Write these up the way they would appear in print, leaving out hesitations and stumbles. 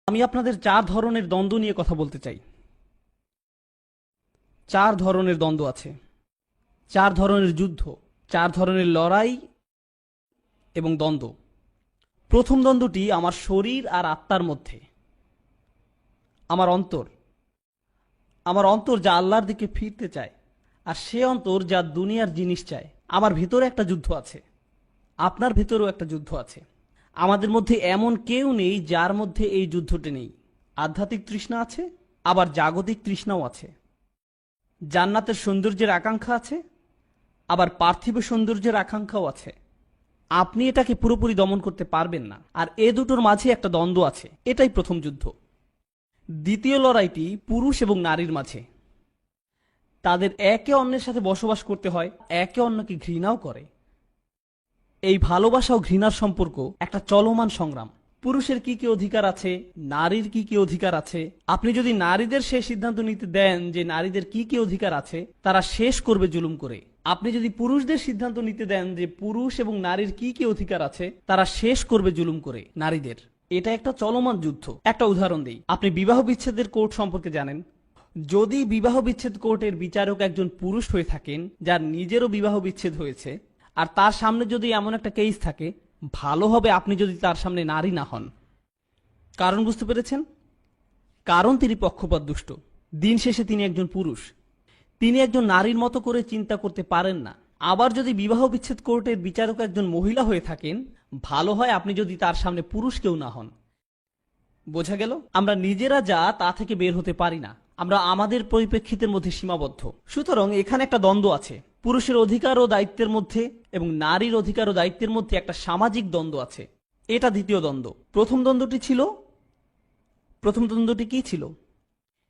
আমি আপনাদের চার ধরনের দ্বন্দ্ব নিয়ে কথা বলতে চাই। চার ধরনের দ্বন্দ্ব আছে, চার ধরনের যুদ্ধ, চার ধরনের লড়াই এবং দ্বন্দ্ব। প্রথম দ্বন্দ্বটি আমার শরীর আর আত্মার মধ্যে। আমার অন্তর, আমার অন্তর যা আল্লাহর দিকে ফিরতে চায়, আর সে অন্তর যা দুনিয়ার জিনিস চায়। আমার ভিতরে একটা যুদ্ধ আছে, আপনার ভিতরেও একটা যুদ্ধ আছে। আমাদের মধ্যে এমন কেউ নেই যার মধ্যে এই যুদ্ধটি নেই। আধ্যাত্মিক তৃষ্ণা আছে, আবার জাগতিক তৃষ্ণাও আছে। জান্নাতের সৌন্দর্যের আকাঙ্ক্ষা আছে, আবার পার্থিব সৌন্দর্যের আকাঙ্ক্ষাও আছে। আপনি এটাকে পুরোপুরি দমন করতে পারবেন না, আর এ দুটোর মাঝে একটা দ্বন্দ্ব আছে। এটাই প্রথম যুদ্ধ। দ্বিতীয় লড়াইটি পুরুষ এবং নারীর মাঝে। তাদের একে অন্যের সাথে বসবাস করতে হয়, একে অন্যকে ঘৃণাও করে। এই ভালোবাসা ও ঘৃণার সম্পর্ক একটা চলমান সংগ্রাম। পুরুষের কি কি অধিকার আছে, নারীর কি কি অধিকার আছে। আপনি যদি নারীদের সে সিদ্ধান্ত নিতে দেন যে নারীদের কি কি অধিকার আছে, তারা শেষ করবে জুলুম করে। আপনি যদি পুরুষদের সিদ্ধান্ত নিতে দেন যে পুরুষ এবং নারীর কি কি অধিকার আছে, তারা শেষ করবে জুলুম করে নারীদের। এটা একটা চলমান যুদ্ধ। একটা উদাহরণ দিই, আপনি বিবাহ বিচ্ছেদের কোর্ট সম্পর্কে জানেন। যদি বিবাহ বিচ্ছেদ কোর্টের বিচারক একজন পুরুষ হয়ে থাকেন যার নিজেরও বিবাহ বিচ্ছেদ হয়েছে, আর তার সামনে যদি এমন একটা কেস থাকে, ভালো হবে আপনি যদি তার সামনে নারী না হন। কারণ বুঝতে পেরেছেন? কারণ তিনি পক্ষপাত দুষ্ট। দিন শেষে তিনি একজন পুরুষ, তিনি একজন নারীর মতো করে চিন্তা করতে পারেন না। আবার যদি বিবাহ বিচ্ছেদ কোর্টের বিচারক একজন মহিলা হয়ে থাকেন, ভালো হয় আপনি যদি তার সামনে পুরুষ কেউ না হন। বোঝা গেল? আমরা নিজেরা যা তা থেকে বের হতে পারি না, আমরা আমাদের পরিপ্রেক্ষিতের মধ্যে সীমাবদ্ধ। সুতরাং এখানে একটা দ্বন্দ্ব আছে, পুরুষের অধিকার ও দায়িত্বের মধ্যে এবং নারীর অধিকার ও দায়িত্বের মধ্যে একটা সামাজিক দ্বন্দ্ব আছে। এটা দ্বিতীয় দ্বন্দ্ব। প্রথম দ্বন্দ্বটি কি ছিল?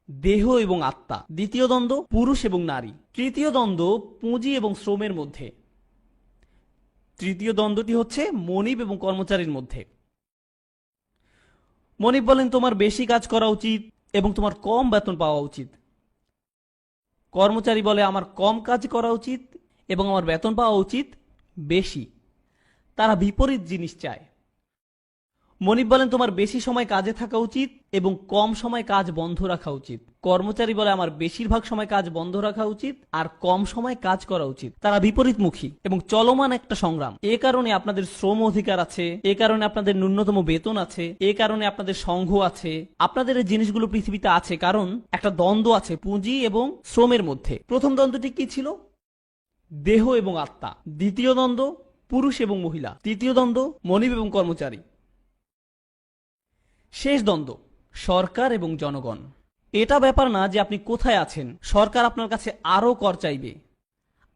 দেহ এবং আত্মা। দ্বিতীয় দ্বন্দ্ব পুরুষ এবং নারী। তৃতীয় দ্বন্দ্ব পুঁজি এবং শ্রমের মধ্যে। তৃতীয় দ্বন্দ্বটি হচ্ছে মনিব এবং কর্মচারীর মধ্যে। মনিব বলেন তোমার বেশি কাজ করা উচিত এবং তোমার কম বেতন পাওয়া উচিত। কর্মচারী বলে আমার কম কাজ করা উচিত এবং আমার বেতন পাওয়া উচিত বেশি। তারা বিপরীত জিনিস চায়। মনিব বলেন তোমার বেশি সময় কাজে থাকা উচিত এবং কম সময় কাজ বন্ধ রাখা উচিত। কর্মচারী বলে আমার বেশিরভাগ সময় কাজ বন্ধ রাখা উচিত আর কম সময় কাজ করা উচিত। তারা বিপরীতমুখী এবং চলমান একটা সংগ্রাম। এ কারণে আপনাদের শ্রম অধিকার আছে, এ কারণে আপনাদের ন্যূনতম বেতন আছে, এ কারণে আপনাদের সংঘ আছে। আপনাদের এই জিনিসগুলো পৃথিবীতে আছে কারণ একটা দ্বন্দ্ব আছে পুঁজি এবং শ্রমের মধ্যে। প্রথম দ্বন্দ্বটি কি ছিল? দেহ এবং আত্মা। দ্বিতীয় দ্বন্দ্ব পুরুষ এবং মহিলা। তৃতীয় দ্বন্দ্ব মনিব এবং কর্মচারী। শেষ দ্বন্দ্ব সরকার এবং জনগণ। এটা ব্যাপার না যে আপনি কোথায় আছেন। সরকার আপনার কাছে আরো কর চাইবে,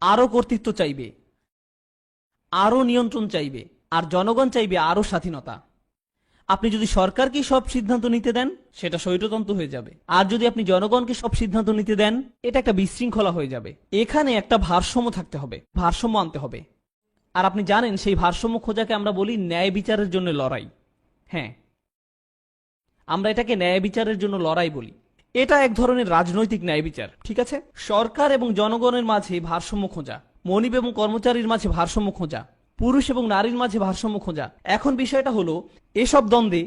আরো কর্তৃত্ব চাইবে, আরো নিয়ন্ত্রণ চাইবে, আর জনগণ চাইবে আরো স্বাধীনতা। আপনি যদি সরকারকে সব সিদ্ধান্ত নিতে দেন, সেটা স্বৈরতন্ত্র হয়ে যাবে। আর যদি আপনি জনগণকে সব সিদ্ধান্ত নিতে দেন, এটা একটা বিশৃঙ্খলা হয়ে যাবে। এখানে একটা ভারসাম্য থাকতে হবে, ভারসাম্য আনতে হবে। আর আপনি জানেন সেই ভারসাম্য খোঁজাকে আমরা বলি ন্যায় বিচারের জন্য লড়াই। হ্যাঁ, আমরা এটাকে ন্যায় বিচারের জন্য লড়াই বলি। এটা এক ধরনের রাজনৈতিক ন্যায় বিচার, ঠিক আছে? সরকার এবং জনগণের মাঝে ভারসাম্য খোঁজা, মনিব এবং কর্মচারীর মাঝে ভারসাম্য খোঁজা, পুরুষ এবং নারীর মাঝে ভারসাম্য খোঁজা। এখন বিষয়টা হলো এসব দ্বন্দ্বে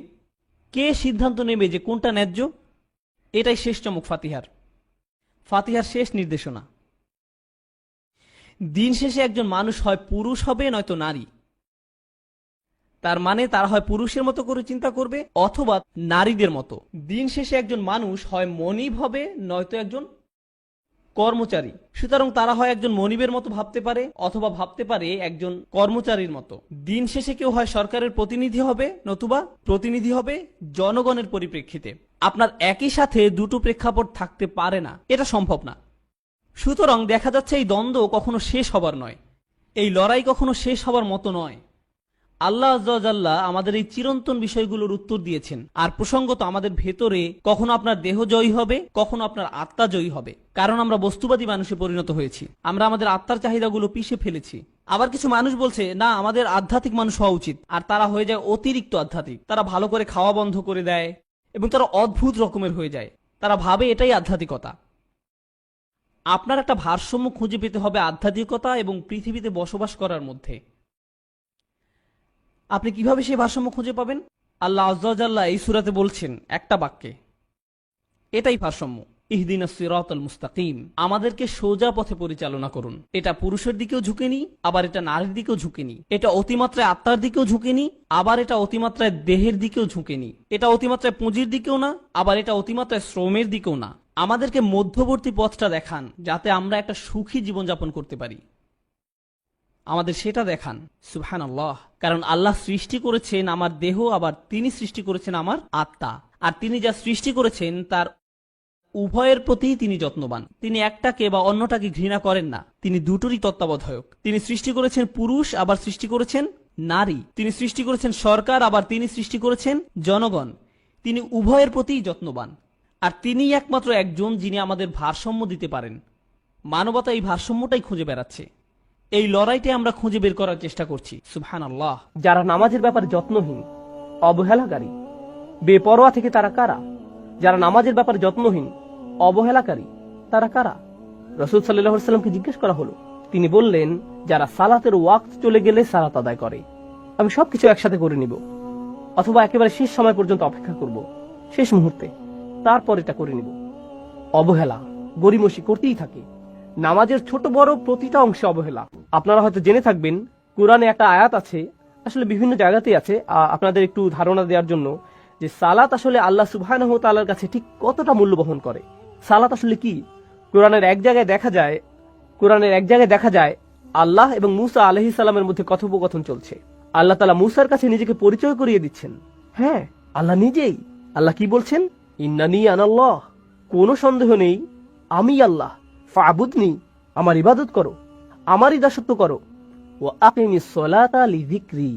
কে সিদ্ধান্ত নেবে যে কোনটা ন্যায্য? এটাই শেষ চমক ফাতিহার। ফাতিহার শেষ নির্দেশনা। দিন শেষে একজন মানুষ হয় পুরুষ হবে নয়তো নারী। তার মানে তারা হয় পুরুষের মতো করে চিন্তা করবে অথবা নারীদের মতো। দিন শেষে একজন মানুষ হয় মনিব হবে নয়তো একজন কর্মচারী। সুতরাং তারা হয় একজন মনিবের মতো ভাবতে পারে অথবা ভাবতে পারে একজন কর্মচারীর মতো। দিন শেষে কেউ হয় সরকারের প্রতিনিধি হবে নতুবা প্রতিনিধি হবে জনগণের পরিপ্রেক্ষিতে। আপনার একই সাথে দুটো প্রেক্ষাপট থাকতে পারে না, এটা সম্ভব না। সুতরাং দেখা যাচ্ছে এই দ্বন্দ্ব কখনো শেষ হবার নয়, এই লড়াই কখনো শেষ হবার মতো নয়। আল্লাহ আযজা ওয়া জাল্লা আমাদের এই চিরন্তন বিষয়গুলোর উত্তর দিয়েছেন। আর প্রসঙ্গত আমাদের ভেতরে কখনো আপনার দেহ জয়ী হবে, কখনো আপনার আত্মা জয়ী হবে। কারণ আমরা বস্তুবাদী মানুষে পরিণত হয়েছি, আমরা আমাদের আত্মার চাহিদাগুলো পিষে ফেলেছি। আবার কিছু মানুষ বলছে না আমাদের আধ্যাত্মিক মানুষ হওয়া উচিত, আর তারা হয়ে যায় অতিরিক্ত আধ্যাত্মিক। তারা ভালো করে খাওয়া বন্ধ করে দেয় এবং তারা অদ্ভুত রকমের হয়ে যায়। তারা ভাবে এটাই আধ্যাত্মিকতা। আপনার একটা ভারসাম্য খুঁজে পেতে হবে আধ্যাত্মিকতা এবং পৃথিবীতে বসবাস করার মধ্যে। আপনি কিভাবে সেই ভারসাম্য খুঁজে পাবেন? আল্লাহ আজ্জা ওয়া জাল্লা এই সূরাতে বলছেন একটা বাক্যে, এটাই ভারসাম্য। ইহদিনাস সিরাতাল মুস্তাকিম, আমাদেরকে সোজা পথে পরিচালনা করুন। এটা পুরুষের দিকেও ঝুঁকেনি, আবার এটা নারীর দিকেও ঝুঁকেনি। এটা অতিমাত্রায় আত্মার দিকেও ঝুঁকেনি, আবার এটা অতিমাত্রায় দেহের দিকেও ঝুঁকেনি। এটা অতিমাত্রায় পুঁজির দিকেও না, আবার এটা অতিমাত্রায় শ্রমের দিকেও না। আমাদেরকে মধ্যবর্তী পথটা দেখান, যাতে আমরা একটা সুখী জীবনযাপন করতে পারি। আমাদের সেটা দেখান। সুবহানাল্লাহ। কারণ আল্লাহ সৃষ্টি করেছেন আমার দেহ, আবার তিনি সৃষ্টি করেছেন আমার আত্মা। আর তিনি যা সৃষ্টি করেছেন তার উভয়ের প্রতি তিনি যত্নবান। তিনি একটাকে বা অন্যটাকে ঘৃণা করেন না, তিনি দুটোরই তত্ত্বাবধায়ক। তিনি সৃষ্টি করেছেন পুরুষ, আবার সৃষ্টি করেছেন নারী। তিনি সৃষ্টি করেছেন সরকার, আবার তিনি সৃষ্টি করেছেন জনগণ। তিনি উভয়ের প্রতিই যত্নবান। আর তিনিই একমাত্র একজন যিনি আমাদের ভারসাম্য দিতে পারেন। মানবতা এই ভারসাম্যটাই খুঁজে বেড়াচ্ছে। এই লড়াইটাই আমরা খুঁজে বের করার চেষ্টা করছি। সুবহানাল্লাহ। যারা নামাজের ব্যাপারে যত্নহীন, অবহেলাকারী, বেপরোয়া থেকে তারা কারা? যারা নামাজের ব্যাপারে যত্নহীন, অবহেলাকারী, তারা কারা? রাসূল সাল্লাল্লাহু আলাইহি ওয়াসাল্লামকে জিজ্ঞেস করা হলো। তিনি বললেন, যারা সালাতের ওয়াক্ত চলে গেলে সালাত আদায় করে। আমি সবকিছু একসাথে করে নিব, অথবা একেবারে শেষ সময় পর্যন্ত অপেক্ষা করব, শেষ মুহূর্তে, তারপর এটা করে নিব। অবহেলা, গরিমসি করতেই থাকে। নামাজের ছোট বড় প্রতিটা অংশে অবহেলা। আপনারা হয়তো জেনে থাকবেন, কোরআনে একটা আয়াত আছে, আসলে বিভিন্ন জায়গাতেই আছে, আপনাদের একটু ধারণা দেওয়ার জন্য, যে সালাত আসলে আল্লাহ সুবহানাহু ওয়া তাআলার কাছে ঠিক কতটা মূল্য বহন করে। সালাত আসলে কি? কোরআনের এক জায়গায় দেখা যায় আল্লাহ এবং মূসা আলাইহিস সালামের মধ্যে কথোপকথন চলছে। আল্লাহ তাআলা মূসার কাছে নিজেকে পরিচয় করিয়ে দিচ্ছেন। হ্যাঁ, আল্লাহ নিজেই। আল্লাহ কি বলছেন? ইন্নানি আনাল্লাহ, কোনো সন্দেহ নেই আমি আল্লাহ। ফাবুদনি, আমার ইবাদত করো, আমারই দাসত্ব করো। ওয়া আকিমিস সালাতা লিযিকরি,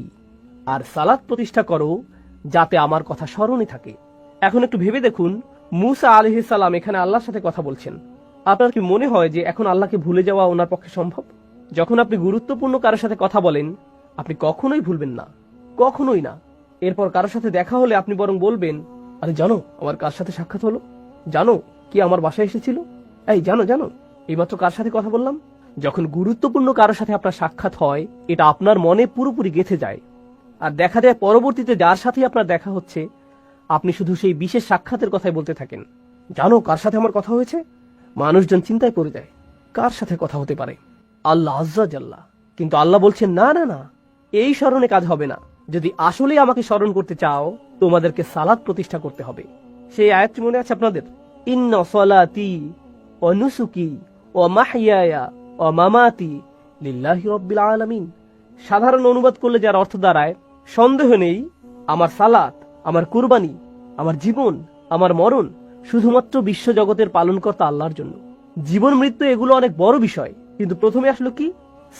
আর সালাত প্রতিষ্ঠা করো যাতে আমার কথা স্মরণে থাকে। এখন একটু ভেবে দেখুন, মূসা আলাইহিস সালাম এখানে আল্লাহর সাথে কথা বলছেন। আপনার কি মনে হয় যে এখন আল্লাহকে ভুলে যাওয়া ওনার পক্ষে সম্ভব? যখন আপনি গুরুত্বপূর্ণ কারোর সাথে কথা বলেন, আপনি কখনোই ভুলবেন না, কখনোই না। এরপর কারোর সাথে দেখা হলে আপনি বরং বলবেন, আরে জানো আমার কার সাথে সাক্ষাৎ হলো, জানো কি আমার বাসায় এসেছিল, এই জানো এইমাত্র কার সাথে কথা বললাম। যখন গুরুত্বপূর্ণ কারোর সাথে আপনার সাক্ষাৎ হয়, এটা আপনার মনে পুরোপুরি গেঁথে যায়। আর দেখা যায় পরবর্তীতে যার সাথে আপনার দেখা হচ্ছে, আপনি শুধু সেই বিশেষ সাক্ষাতের কথাই বলতে থাকেন। জানো কার সাথে আমার কথা হয়েছে? মানুষজন চিন্তায় পড়ে যায়, কার সাথে কথা হতে পারে? আল্লাহ আজ্জা জাল্লা। কিন্তু আল্লাহ বলছেন, না না না, এই স্মরণে কাজ হবে না। যদি আসলেই আমাকে স্মরণ করতে চাও, তোমাদেরকে সালাত প্রতিষ্ঠা করতে হবে। সেই আয়াতটি মনে আছে আপনাদের? ইন্না সালাতি ওয়া নুসুকি ওয়া মাহইয়ায়া ওয়া মামাতি লিল্লাহি রাব্বিল আলামিন। সাধারণ অনুবাদ করলে যার অর্থ দাঁড়ায়, সন্দেহ নেই আমার সালাত, আমার কুরবানি, আমার জীবন, আমার মরণ শুধুমাত্র বিশ্বজগতের পালনকর্তা আল্লাহর জন্য। জীবন মৃত্যু এগুলো অনেক বড় বিষয়, কিন্তু প্রথমে আসলো কি?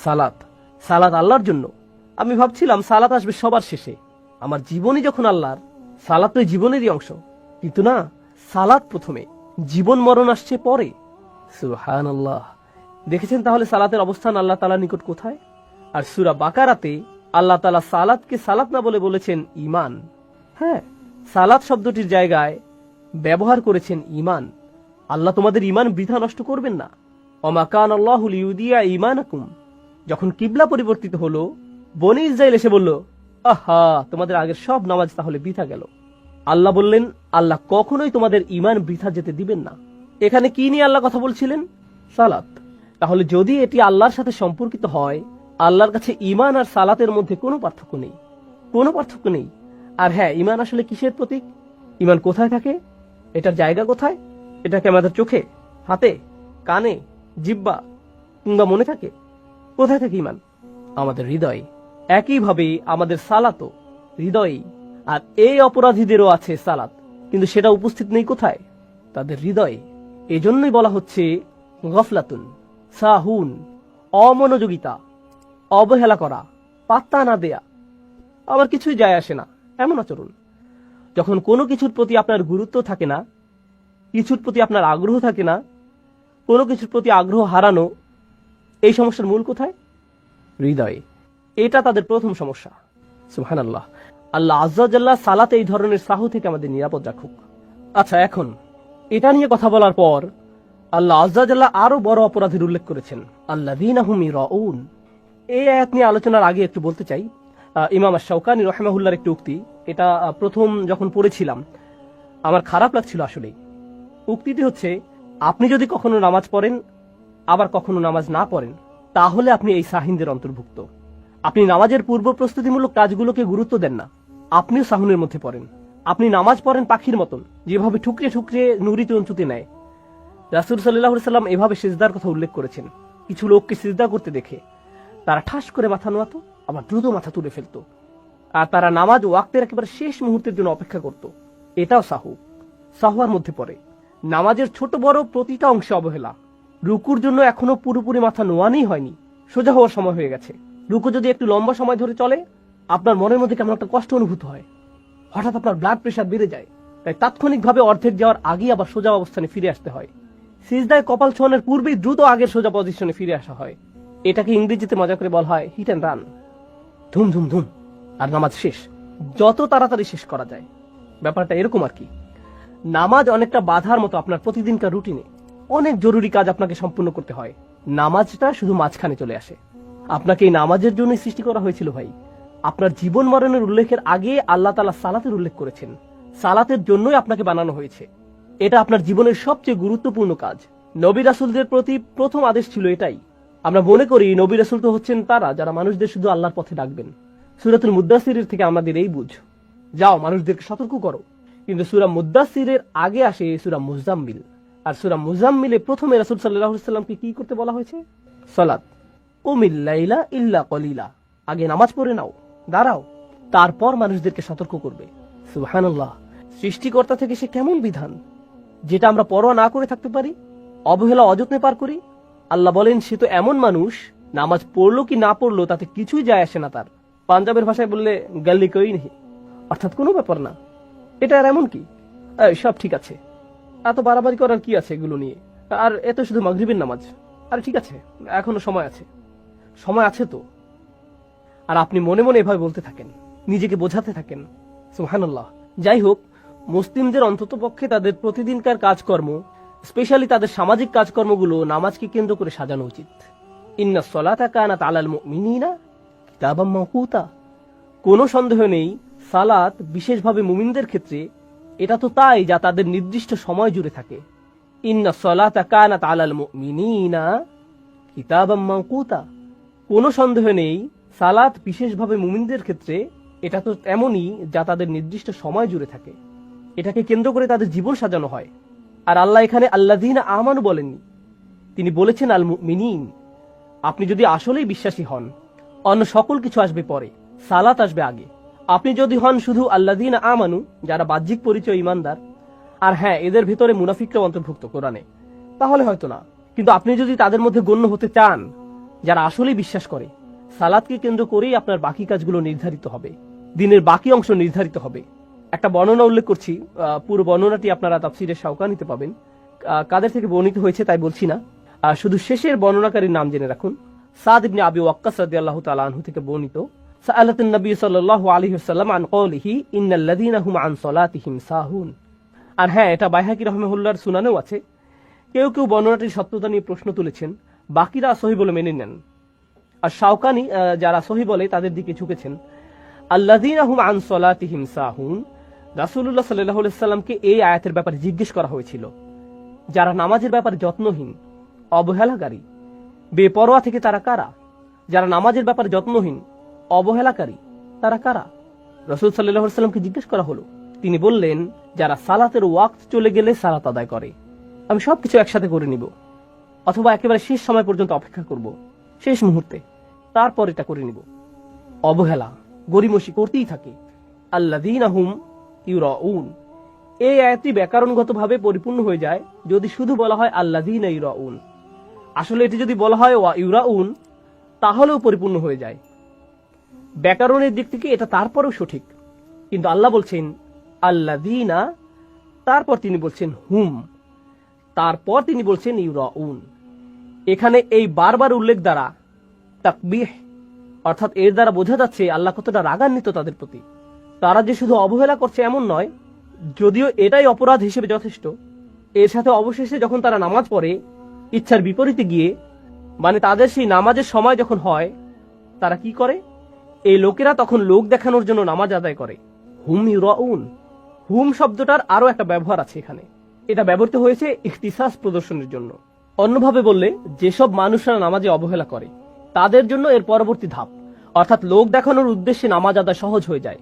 সালাত। সালাত আল্লাহর জন্য। আমি ভাবছিলাম সালাত আসবে সবার শেষে। আমার জীবনই যখন আল্লাহর, সালাত তো জীবনেরই অংশ। কিন্তু না, সালাত প্রথমে, জীবন মরণ আসছে পরে। সুবহানাল্লাহ। দেখেছেন তাহলে সালাতের অবস্থান আল্লাহ তাআলার নিকট কোথায়? আর সূরা বাকারাতে আল্লাহ তাআলা সালাতকে সালাত না বলে বলেছেন ঈমান। হ্যাঁ, সালাত শব্দটির জায়গায় ব্যবহার করেছেন ঈমান। আল্লাহ তোমাদের ঈমান বৃথা নষ্ট করবেন না। ওমা কানা আল্লাহু লিইউদিয়া ঈমানাকুম। যখন কিবলা পরিবর্তিত হলো, বনী ইসরাইল এসে বলল, আহা, তোমাদের আগের সব নামাজ তাহলে বৃথা গেল। আল্লাহ বললেন, আল্লাহ কখনোই তোমাদের ঈমান বৃথা যেতে দিবেন না। এখানে কি নিয়ে আল্লাহ কথা বলছিলেন? সালাত। তাহলে যদি এটি আল্লাহর সাথে সম্পর্কিত হয়, আল্লাহর কাছে ঈমান আর সালাতের মধ্যে কোনো পার্থক্য নেই। আর হ্যাঁ, ঈমান আসলে কিসের প্রতীক? ঈমান কোথায় থাকে? এটার জায়গা কোথায়? এটা কি আমাদের চোখে, হাতে, কানে, জিহ্বা কিংবা মনে থাকে? কোথায় থাকে ঈমান? আমাদের হৃদয়ে। একইভাবে আমাদের সালাতও হৃদয়েই। আর এই অপরাধীদেরও আছে সালাত, কিন্তু সেটা উপস্থিত নেই কোথায়? তাদের হৃদয়ে। এজন্যই বলা হচ্ছে গফলাতুন, সাহুন, অমনোযোগিতা, অবহেলা করা, পাত্তা না দেয়া, আবার কিছুই যায় আসে না এমন আচরণ। যখন কোনো কিছুর প্রতি আপনার গুরুত্ব থাকে না, কিছুর প্রতি আপনার আগ্রহ থাকে না, কোনো কিছুর প্রতি আগ্রহ হারানো, এই সমস্যার মূল কোথায়? হৃদয়ে। এটা তাদের প্রথম সমস্যা। সুবহানাল্লাহ। আল্লাহ আজ্জা ওয়া জাল্লা সালাতে এই ধরনের সাহু থেকে আমাদের নিরাপদ রাখুক। আচ্ছা, এখন এটা নিয়ে কথা বলার পর আল্লাহ আজ্জা ওয়া জাল্লা আরো বড় অপরাধের উল্লেখ করেছেন, আল্লাযীনা হুম ইরাউন। এই আয়াত নিয়ে আলোচনার আগে একটু বলতে চাই, ইমাম আশ-শাওকানী রাহিমাহুল্লাহর একটি উক্তি, এটা প্রথম যখন পড়েছিলাম আমার খারাপ লাগছিল আসলে। উক্তিটি হচ্ছে, আপনি যদি কখনো নামাজ পড়েন আবার কখনো নামাজ না পড়েন তাহলে আপনি এই সাহিনদের অন্তর্ভুক্ত। আপনি নামাজের পূর্ব প্রস্তুতিমূলক কাজগুলোকে গুরুত্ব দেন না, আপনিও সাহুনের মধ্যে পড়েন। আপনি নামাজ পড়েন পাখির মতন, যেভাবে ঠুকরে ঠুকরে নুড়ি চঞ্চুতে নেয়। রাসূল সাল্লাল্লাহু আলাইহি সাল্লাম এভাবে সিজদার কথা উল্লেখ করেছেন। কিছু লোককে সিজদা করতে দেখে তারা ঠাস করে মাথা নোয়াতো, আবার দ্রুত মাথা তুলে ফেলতো, আর তারা নামাজ ওয়াক্তের একেবারে শেষ মুহূর্তের জন্য অপেক্ষা করত। এটাও সাহু। সাহুয়ার মধ্যে পড়ে। নামাজের ছোট বড় প্রতিটা অংশে অবহেলা। রুকুর জন্য এখনো পুরোপুরি মাথা নোয়ানোই হয়নি, সোজা হওয়ার সময় হয়ে গেছে। রুকু যদি একটু লম্বা সময় ধরে চলে, আপনার মনের মধ্যে কেমন একটা কষ্ট অনুভূত হয়, হঠাৎ আপনার ব্লাড প্রেশার বেড়ে যায়। তাই তাৎক্ষণিকভাবে অর্ধেক যাওয়ার আগেই আবার সোজা অবস্থানে ফিরে আসতে হয়। সিজদায় কপাল ছোঁয়ানোর পূর্বেই দ্রুত আগের সোজা পজিশনে ফিরে আসা হয়। এটাকে ইংরেজিতে মজা করে বলা হয় হিট অ্যান্ড রান। ধুম ধুম ধুম, আর নামাজ শেষ, যত তাড়াতাড়ি শেষ করা যায়। ব্যাপারটা এরকম আর কি। নামাজ অনেকটা বাধার মতো আপনার প্রতিদিনকার রুটিনে। অনেক জরুরি কাজ আপনাকে সম্পূর্ণ করতে হয়, নামাজটা শুধু মাঝখানে চলে আসে। আপনাকে এই নামাজের জন্যই সৃষ্টি করা হয়েছিল ভাই। আপনার জীবন মরণের উল্লেখের আগে আল্লাহ তাআলা সালাতের উল্লেখ করেছেন। সালাতের জন্যই আপনাকে বানানো হয়েছে। এটা আপনার জীবনের সবচেয়ে গুরুত্বপূর্ণ কাজ। নবী রাসূলদের প্রতি প্রথম আদেশ ছিল এটাই। আমরা মনে করি নবী রাসূল তো হচ্ছেন তারা যারা মানুষদের শুধু আল্লাহর পথে ডাকবেন। সূরাতুল মুদ্দাসসিরের থেকে আমাদের এই বুঝ, যাও মানুষদেরকে সতর্ক করো। কিন্তু সূরা মুদ্দাসসিরের আগে আসে সূরা মুজাম্মিল, আর সূরা মুজাম্মিলে প্রথমে রাসূল সাল্লাল্লাহু আলাইহি সাল্লামকে কি করতে বলা হয়েছে? সালাত। কুমিল লাইলা ইল্লা কলিলা, আগে নামাজ পড়ে নাও, দাঁড়াও, তারপর মানুষদেরকে সতর্ক করবে। সুবহানাল্লাহ, সৃষ্টিকর্তা থেকে সে কেমন বিধান যেটা আমরা পরোয়া না করে থাকতে পারি, অবহেলা অযত্নে পার করি। আল্লাহ বলেন সে তো এমন মানুষ, নামাজ পড়লো কি না পড়লো তাতে কিছুই যায় আসে না তার। পাঞ্জাবের ভাষায় বললে গাল্লি কই নেই, অর্থাৎ কোনো ব্যাপার না, এটা আর এমন কি, সব ঠিক আছে, এত বাড়াবাড়ি করার কি আছে এগুলো নিয়ে, আর এত শুধু মাগরিবের নামাজ, আর ঠিক আছে, এখনো সময় আছে, সময় আছে তো। আর আপনি মনে মনে এভাবে বলতে থাকেন, নিজেকে বোঝাতে থাকেন। সুবহানাল্লাহ। যাই হোক, মুসলিমদের অন্তত পক্ষে তাদের প্রতিদিনকার কাজকর্ম, স্পেশালি তাদের সামাজিক কাজকর্মগুলো নামাজকে কেন্দ্র করে সাজানো উচিত। ইন্নাস সালাতা কানাত আলাল মুমিনিনা কিতাবাম মাওকুতা। কোনো সন্দেহ নেই সালাত বিশেষভাবে মুমিনদের ক্ষেত্রে এটা তো তাই যা তাদের নির্দিষ্ট সময় জুড়ে থাকে। ইন্নাস সালাতা কানাত আলাল মুমিনিনা কিতাবাম মাওকুতা। কোনো সন্দেহ নেই সালাত বিশেষভাবে মুমিনদের ক্ষেত্রে এটা তো এমনই যা তাদের নির্দিষ্ট সময় জুড়ে থাকে। এটাকে কেন্দ্র করে তাদের জীবন সাজানো হয়। আর আল্লাহ এখানে আল্লাযীনা আমানু বলেননি, তিনি বলেছেন আল মুমিনিন। আপনি যদি আসলেই বিশ্বাসী হন, অন্য সকল কিছু আসবে পরে, সালাত আসবে আগে। আপনি যদি হন শুধু আল্লাযীনা আমানু, যারা বাহ্যিক পরিচয় ইমানদার, আর হ্যাঁ এদের ভিতরে মুনাফিকরাও অন্তর্ভুক্ত কোরআনে, তাহলে হয়তো না। কিন্তু আপনি যদি তাদের মধ্যে গণ্য হতে চান যারা আসলেই বিশ্বাস করে, সালাতকে কেন্দ্র করেই আপনার বাকি কাজগুলো নির্ধারিত হবে, দিনের বাকি অংশ নির্ধারিত হবে। একটা বর্ণনা উল্লেখ করছি, পুরো বর্ণনাটি আপনারা তাফসীরে শাওকানিতে পাবেন। কাদের থেকে বর্ণিত হয়েছে তাই বলছি না, শুধু শেষের বর্ণনাকারীর নাম জেনে রাখুন। সাদ ইবনে আবি ওয়াক্কাস রাদিয়াল্লাহু তাআলা আনহু থেকে বর্ণিত, সাআলাতুন নবী সাল্লাল্লাহু আলাইহি ওয়াসাল্লাম আন কওলিহি ইন্নাল্লাযীনা হুম আন সালাতিহিম সাহুন। আর হ্যাঁ, এটা বাইহাকী রাহিমাহুল্লাহর সুনানেও আছে। কেউ কেউ বর্ণনাটির সত্যতা নিয়ে প্রশ্ন তুলেছেন, বাকিরা সহিহ বলে মেনে নেন। আর শাওকানি যারা সহিহ বলে তাদের দিকে ঝুঁকেছেন। আল্লাযীনা হুম আন সালাতিহিম সাহুন, রাসূলুল্লাহ সাল্লাল্লাহু আলাইহি ওয়াসাল্লামকে এই আয়াতের ব্যাপারে জিজ্ঞেস করা হয়েছিল, যারা নামাজের ব্যাপারে যত্নহীন, অবহেলাকারী, বেপরোয়া থেকে তারা কারা? যারা নামাজের ব্যাপারে যত্নহীন, অবহেলাকারী, তারা কারা? রাসূল সাল্লাল্লাহু আলাইহি ওয়াসাল্লামকে জিজ্ঞেস করা হলো। তিনি বললেন, যারা সালাতের ওয়াক্ত চলে গেলে সালাত আদায় করে। আমি সবকিছু একসাথে করে নিব, অথবা একেবারে শেষ সময় পর্যন্ত অপেক্ষা করব, শেষ মুহূর্তে, তারপর এটা করে নিব। অবহেলা, গরিমসি করতেই থাকে। আল্লাযীনা হুম ইউরাউন, এই আয়াতটি ব্যাকরণগতভাবে পরিপূর্ণ হয়ে যায় যদি শুধু বলা হয় আল্লাযীনা ইউরাউন। আসলে এটি যদি বলা হয় ওয়া ইউরাউন, তাহলেও পরিপূর্ণ হয়ে যায়। ব্যাকরণের দিক থেকে এটা তারপরেও সঠিক। কিন্তু আল্লাহ বলছেন আল্লাযীনা, তারপর তিনি বলছেন হুম, তারপর তিনি বলছেন ইউরাউন। এখানে এই বারবার উল্লেখ দ্বারা তাকবীহ, অর্থাৎ এর দ্বারা বোঝা যাচ্ছে আল্লাহ কতটা রাগান্বিত তাদের প্রতি। তারা যে শুধু অবহেলা করছে এমন নয়, যদিও এটাই অপরাধ হিসেবে যথেষ্ট। এর সাথে অবশেষে যখন তারা নামাজ পড়ে ইচ্ছার বিপরীতে গিয়ে, মানে তাদের সেই নামাজের সময় যখন হয়, তারা কি করে? এই লোকেরা তখন লোক দেখানোর জন্য নামাজ আদায় করে, হুম ইউরাউন। হুম শব্দটার আরো একটা ব্যবহার আছে এখানে। এটা ব্যবহৃত হয়েছে ইখতিসাস প্রদর্শনের জন্য। অন্যভাবে বললে, যেসব মানুষরা নামাজে অবহেলা করে তাদের জন্য এর পরবর্তী ধাপ, অর্থাৎ লোক দেখানোর উদ্দেশ্যে নামাজ আদায় সহজ হয়ে যায়।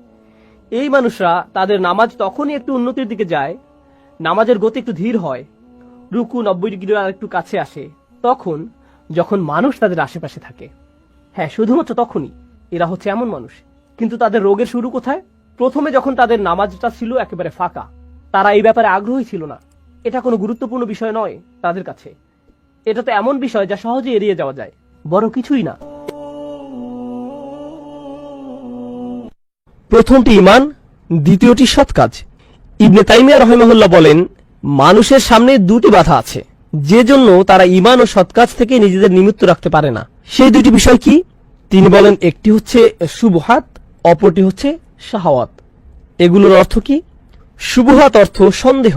এই মানুষরা তাদের নামাজ তখনই একটু উন্নতির দিকে যায়, নামাজের গতি একটু ধীর হয়, রুকু 90 ডিগ্রির আর একটু কাছে আসে, তখন যখন মানুষ তাদের আশেপাশে থাকে। হ্যাঁ, শুধুমাত্র তখনই। এরা হচ্ছে এমন মানুষ। কিন্তু তাদের রোগের শুরু কোথায়? প্রথমে যখন তাদের নামাজটা ছিল একেবারে ফাঁকা, তারা এই ব্যাপারে আগ্রহী ছিল না। এটা কোনো গুরুত্বপূর্ণ বিষয় নয় তাদের কাছে। এটা তো এমন বিষয় যা সহজে এড়িয়ে যাওয়া যায়, বড় কিছুই না। প্রথমটি ঈমান, দ্বিতীয়টি সৎ কাজ। ইবনে তাইমিয়া রাহিমাহুল্লাহ বলেন, মানুষের সামনে দুটি বাধা আছে, যে জন্য তারা ঈমান ও সৎ কাজ থেকে নিজেদের নিমিত্ত রাখতে পারে না। সেই দুটি বিষয় কি? তিনি বলেন, একটি হচ্ছে শুবহাত, অপরটি হচ্ছে শাহওয়াত। এগুলোর অর্থ কি? শুবহাত অর্থ সন্দেহ,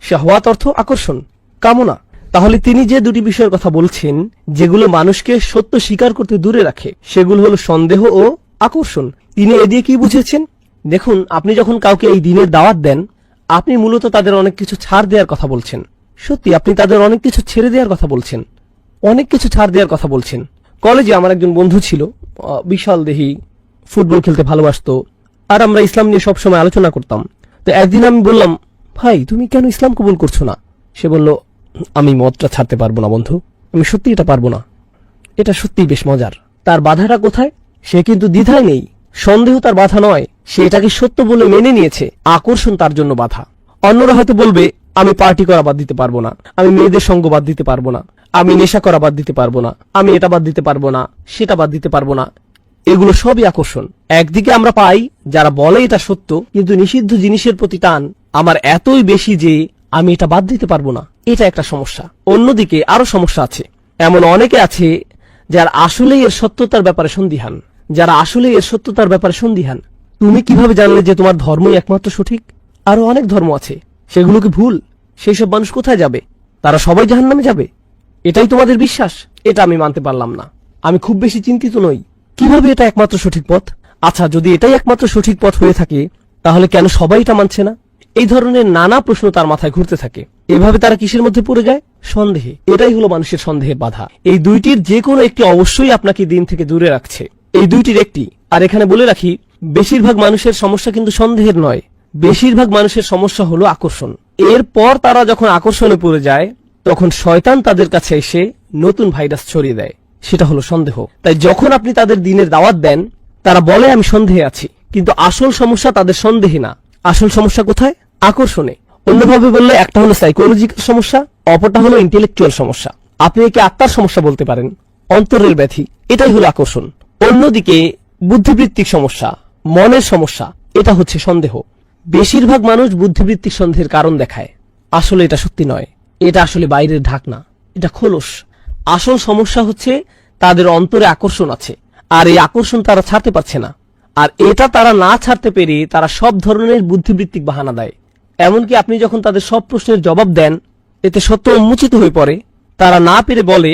শাহওয়াত অর্থ আকর্ষণ, কামনা। তাহলে তিনি যে দুটি বিষয়ের কথা বলছেন, যেগুলো মানুষকে সত্য স্বীকার করতে দূরে রাখে, সেগুলো হলো সন্দেহ ও আকর্ষণ। তিনি এ দিয়ে কি বুঝেছেন? দেখুন, আপনি যখন কাউকে এই দিনের দাওয়াত দেন, আপনি মূলত তাদের অনেক কিছু ছাড় দেওয়ার কথা বলছেন। সত্যি, আপনি তাদের অনেক কিছু ছেড়ে দেওয়ার কথা বলছেন, অনেক কিছু ছাড় দেওয়ার কথা বলছেন। কলেজে আমার একজন বন্ধু ছিল, বিশাল দেহি, ফুটবল খেলতে ভালোবাসতো, আর আমরা ইসলাম নিয়ে সবসময় আলোচনা করতাম। তো একদিন আমি বললাম, ভাই তুমি কেন ইসলাম কবুল করছো না? সে বলল, আমি মদটা ছাড়তে পারবো না বন্ধু, আমি সত্যি এটা পারবো না। এটা সত্যি বেশ মজার। তার বাধাটা কোথায়? সে কিন্তু দ্বিধায় নেই, সন্দেহ তার বাধা নয়, সে এটাকে সত্য বলে মেনে নিয়েছে, আকর্ষণ তার জন্য বাধা। অন্যরা হয়তো বলবে, আমি পার্টি করা বাদ দিতে পারবো না, আমি মেয়েদের সঙ্গ বাদ দিতে পারবো না, আমি নেশা করা বাদ দিতে পারবো না, আমি এটা বাদ দিতে পারবো না, সেটা বাদ দিতে পারবো না। এগুলো সবই আকর্ষণ। একদিকে আমরা পাই যারা বলে এটা সত্য, কিন্তু নিষিদ্ধ জিনিসের প্রতি টান আমার এতই বেশি যে আমি এটা বাদ দিতে পারবো না। এটা একটা সমস্যা। অন্যদিকে আরো সমস্যা আছে। এমন অনেকে আছে যারা আসলেই এর সত্যতার ব্যাপারে সন্দিহান, যারা আসলে এর সত্যতার ব্যাপারে সন্দিহান। তুমি কিভাবে জানলে যে তোমার ধর্মই একমাত্র সঠিক? আরো অনেক ধর্ম আছে, সেগুলো কি ভুল? সেই সব মানুষ কোথায় যাবে? তারা সবাই জাহান্নামে যাবে? এটাই তোমাদের বিশ্বাস? এটা আমি মানতে পারলাম না। আমি খুব বেশি চিন্তিত নই। কিভাবে এটা একমাত্র সঠিক পথ? আচ্ছা, যদি এটাই একমাত্র সঠিক পথ হয়ে থাকে, তাহলে কেন সবাই এটা মানছে না? এই ধরনের নানা প্রশ্ন তার মাথায় ঘুরতে থাকে। এভাবে তারা কিসের মধ্যে পড়ে যায়? সন্দেহে। এটাই হলো মানুষের সন্দেহের বাধা। এই দুইটির যে কোনো একটি অবশ্যই আপনাকে দিন থেকে দূরে রাখছে, এই দুইটির একটি। আর এখানে বলে রাখি, বেশিরভাগ মানুষের সমস্যা কিন্তু সন্দেহের নয়, বেশিরভাগ মানুষের সমস্যা হলো আকর্ষণ। এরপর তারা যখন আকর্ষণে পড়ে যায়, তখন শয়তান তাদের কাছে এসে নতুন ভাইরাস ছড়িয়ে দেয়, সেটা হলো সন্দেহ। তাই যখন আপনি তাদের দিনের দাওয়াত দেন, তারা বলে আমি সন্দেহে আছি, কিন্তু আসল সমস্যা তাদের সন্দেহে না। আসল সমস্যা কোথায়? আকর্ষণে। অন্যভাবে বললে, একটা হলো সাইকোলজিক্যাল সমস্যা, অপরটা হলো ইন্টেলেকচুয়াল সমস্যা। আপনি একে আত্মার সমস্যা বলতে পারেন, অন্তরের ব্যাধি। এটাই হলো আকর্ষণ। অন্যদিকে বুদ্ধিবৃত্তিক সমস্যা, মনের সমস্যা, এটা হচ্ছে সন্দেহ। বেশিরভাগ মানুষ বুদ্ধিবৃত্তিক সন্দেহের কারণ দেখায়, আসলে এটা সত্যি নয়, এটা আসলে বাইরের ঢাকনা, এটা খোলস। আসল সমস্যা হচ্ছে তাদের অন্তরে আকর্ষণ আছে, আর এই আকর্ষণ তারা ছাড়তে পারছে না। আর এটা তারা না ছাড়তে পেরে তারা সব ধরনের বুদ্ধিবৃত্তিক বাহানা দেয়। এমনকি আপনি যখন তাদের সব প্রশ্নের জবাব দেন, এতে সত্য উন্মোচিত হয়ে পড়ে, তারা না পেরে বলে,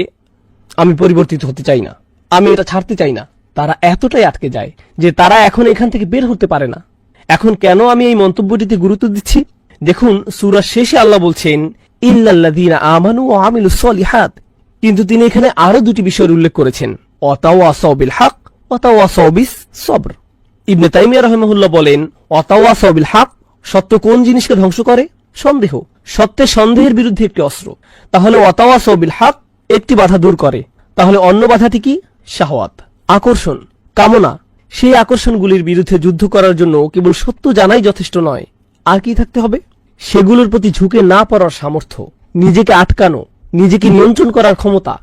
আমি পরিবর্তিত হতে চাই না, আমি এটা ছাড়তে চাই না। তারা এতটাই আটকে যায় যে তারা এখন এখান থেকে বের হতে পারে না। এখন কেন আমি এই মন্তব্যটিতে গুরুত্ব দিচ্ছি? দেখুন, সূরার শেষে আল্লাহ বলছেন, ইল্লাল্লাযীনা আমানু ওয়া আমিলুস সলিহাত। কিন্তু তিনি এখানে আরো দুটি বিষয়ের উল্লেখ করেছেন, ওয়াতাওয়াসাউ বিল হক ওয়াতাওয়াসাউ বিস সবর। ইবনে তাইমিয়া রাহিমাহুল্লাহ বলেন, ওয়াতাওয়াসাউ বিল হক, সত্য কোন জিনিসকে ধ্বংস করে? সন্দেহ। সত্যের সন্দেহের বিরুদ্ধে একটি অস্ত্র। তাহলে ওয়াতাওয়াসাউ বিল হক একটি বাধা দূর করে। তাহলে অন্য বাধাটি কি? শাহওয়াত, আকর্ষণ, কামনা। সেই আকর্ষণগুলির বিরুদ্ধে যুদ্ধ করার জন্য কেবল সত্য জানাই যথেষ্ট নয়, আর কি থাকতে হবে? সেগুলোর প্রতি ঝুঁকে না পড়ার সামর্থ্য, নিজেকে আটকানো, নিজেকে নিয়ন্ত্রণ করার ক্ষমতা।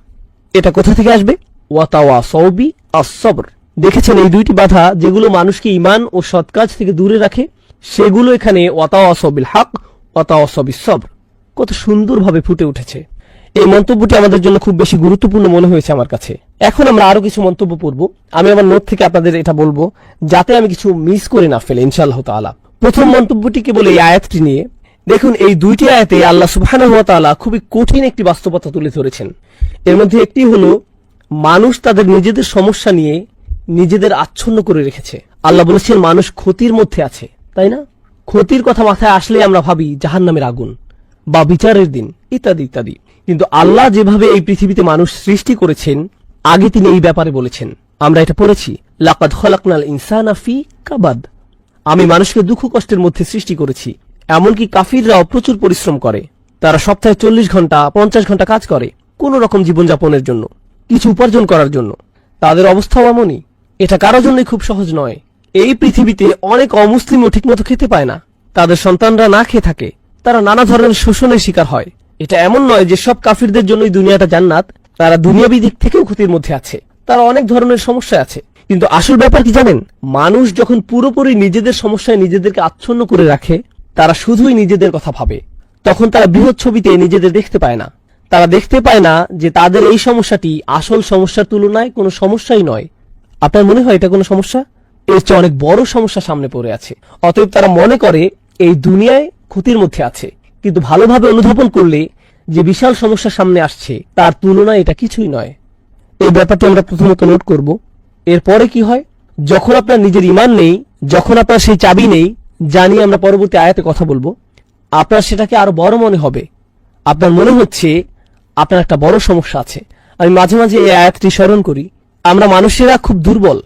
এটা কোথা থেকে আসবে? ওয়াতাওয়াসাউ বিস-সবর। দেখেছেন, এই দুইটি বাধা যেগুলো মানুষকে ঈমান ও সৎ কাজ থেকে দূরে রাখে, সেগুলো এখানে ওয়াতাওয়াসাউ বিল হক ওয়াতাওয়াসাউ বিস-সবর কত সুন্দরভাবে ফুটে উঠেছে। এই মন্তব্যটি আমাদের জন্য খুব বেশি গুরুত্বপূর্ণ মনে হয়েছে আমার কাছে। এখন আমরা আরো কিছু মন্তব্য পড়ব। আমি আমার নোট থেকে আপনাদের এটা বলবো, যাতে আমি কিছু মিস করে না ফেলে, ইনশাআল্লাহ তাআলা। প্রথম মন্তব্যটি কেবল এই আয়াতটি নিয়ে। দেখুন, এই দুইটি আয়াতে আল্লাহ সুবহানাহু ওয়া তাআলা খুবই কঠিন একটি বাস্তবতা তুলে ধরেছেন। এর মধ্যে একটি হলো, মানুষ তাদের নিজেদের সমস্যা নিয়ে নিজেদের আচ্ছন্ন করে রেখেছে। আল্লাহ বলেছেন মানুষ ক্ষতির মধ্যে আছে, তাই না? ক্ষতির কথা মাথায় আসলে আমরা ভাবি জাহান্নামের আগুন বা বিচারের দিন ইত্যাদি ইত্যাদি। কিন্তু আল্লাহ যেভাবে এই পৃথিবীতে মানুষ সৃষ্টি করেছেন, আগে তিনি এই ব্যাপারে বলেছেন। আমরা এটা পড়েছি, লাকাদ খলাকনাল ইনসানা ফি কাবাদ। আমি মানুষকে দুঃখ কষ্টের মধ্যে সৃষ্টি করেছি। এমনকি কাফিররাও প্রচুর পরিশ্রম করে। তারা সপ্তাহে 40 ঘন্টা 50 ঘন্টা কাজ করে কোন রকম জীবনযাপনের জন্য, কিছু উপার্জন করার জন্য। তাদের অবস্থাও এমনই। এটা কারোর জন্যই খুব সহজ নয়। এই পৃথিবীতে অনেক অমুসলিমও ঠিকমতো খেতে পায় না, তাদের সন্তানরা না খেয়ে থাকে, তারা নানা ধরনের শোষণের শিকার হয়। এটা এমন নয় যে সব কাফিরদের জন্যই দুনিয়াটা জান্নাত, তারা দুনিয়াবী দিক থেকেও ক্ষতির মধ্যে আছে, তারা অনেক ধরনের সমস্যা আছে। কিন্তু আসল ব্যাপার কি জানেন? মানুষ যখন পুরোপুরি নিজেদের সমস্যায় নিজেদেরকে আচ্ছন্ন করে রাখে, তারা শুধুই নিজেদের কথা ভাবে, তখন তারা বৃহৎ ছবিতে নিজেদের দেখতে পায় না। তারা দেখতে পায় না যে তাদের এই সমস্যাটি আসল সমস্যার তুলনায় কোনো সমস্যাই নয়। আপনার মনে হয় এটা কোনো সমস্যা? এর চেয়ে অনেক বড় সমস্যা সামনে পড়ে আছে। অতএব তারা মনে করে এই দুনিয়ায় ক্ষতির মধ্যে আছে, কিন্তু ভালোভাবে অনুধাবন করলে যে বিশাল সমস্যা সামনে আসছে তার তুলনায় এটা কিছুই নয়। এই ব্যাপারটি আমরা প্রথমত নোট করব। এরপরে কি হয়? যখন আপনার নিজের ঈমান নেই, যখন আপনার সেই চাবি নেই, জানি আমরা পরবর্তী আয়াতে কথা বলবো, আপনার সেটাকে আরো বড় মনে হবে। আপনার মনে হচ্ছে আপনার একটা বড় সমস্যা আছে। আমি মাঝে মাঝে এই আয়াতটি স্মরণ করি। আমরা মানুষেরা খুব দুর্বল।